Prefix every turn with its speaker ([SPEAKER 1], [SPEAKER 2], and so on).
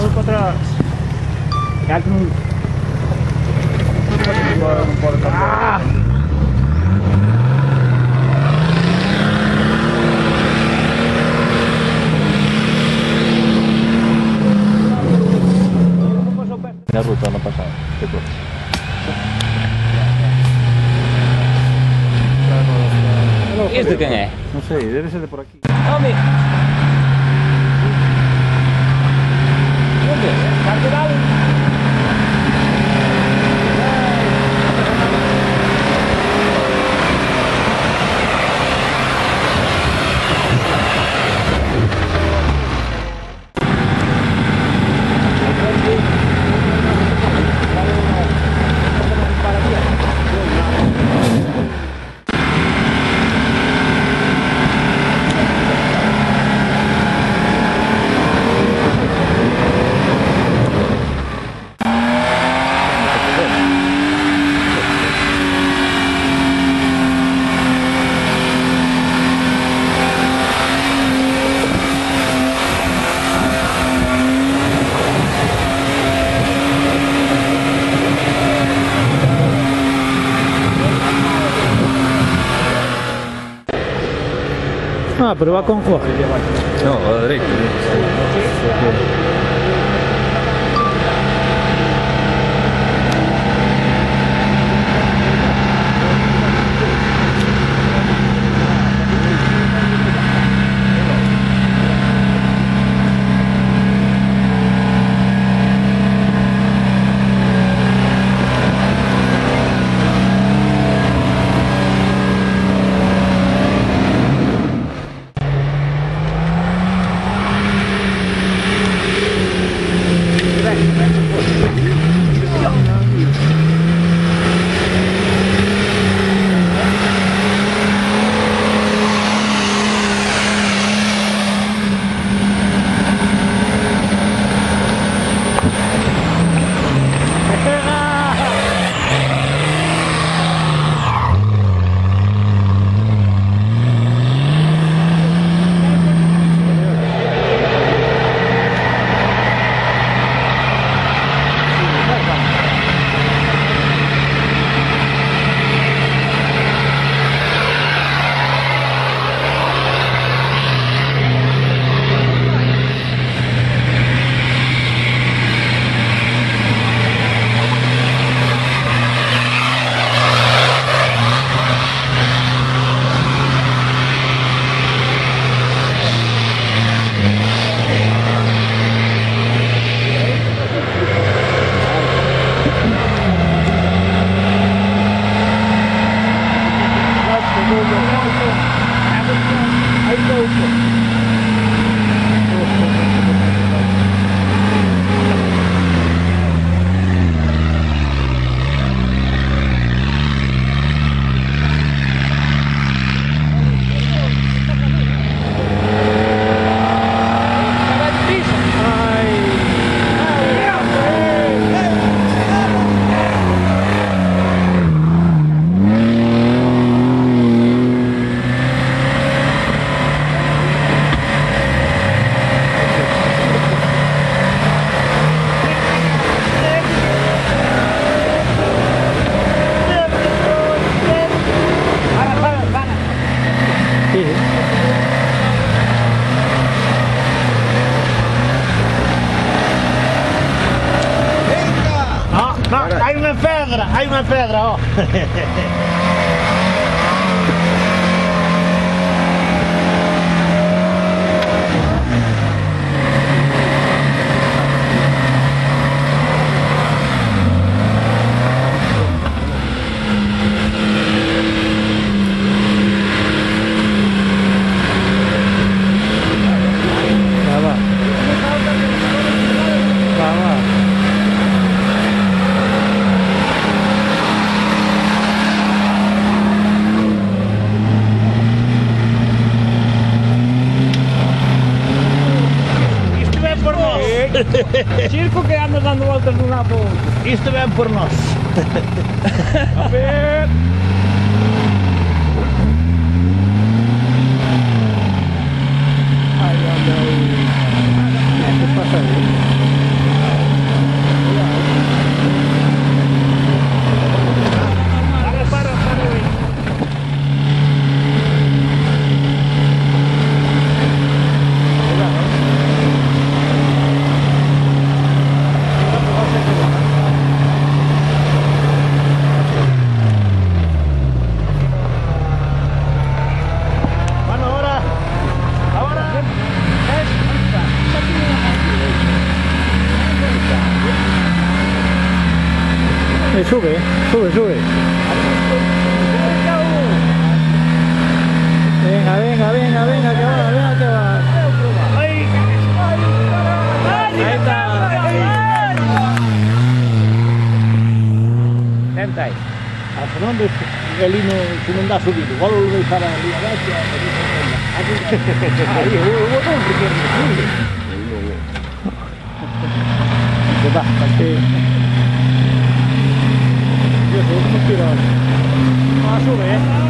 [SPEAKER 1] Vou contra... É que não... Não pode acabar.
[SPEAKER 2] La ruta no pasaba.
[SPEAKER 3] ¿Y este quién es?
[SPEAKER 2] No sé, debe ser de por aquí.
[SPEAKER 3] ¡Hombre! ¿Dónde? ¿Cardenal?
[SPEAKER 1] Ah, pero va con Jorge.
[SPEAKER 2] No, a la derecha.
[SPEAKER 1] Hay una pedra, oh. Circo que anda dando voltas de um lado para o outro. Isto vem por nós. A ver. Ai, olha aí. O que passa aí?
[SPEAKER 3] Sube, sube, sube. Venga, venga, venga, venga, que va, venga, que va.
[SPEAKER 1] Ahí.
[SPEAKER 3] Ahí está.
[SPEAKER 1] Senta aí. A Fernando ali no, se non dá subido, igual lo deixar ali abaixo. Aí, o botón porque é subido. Que va,
[SPEAKER 3] Sí. Yo sé cómo tiro. Ah, sube,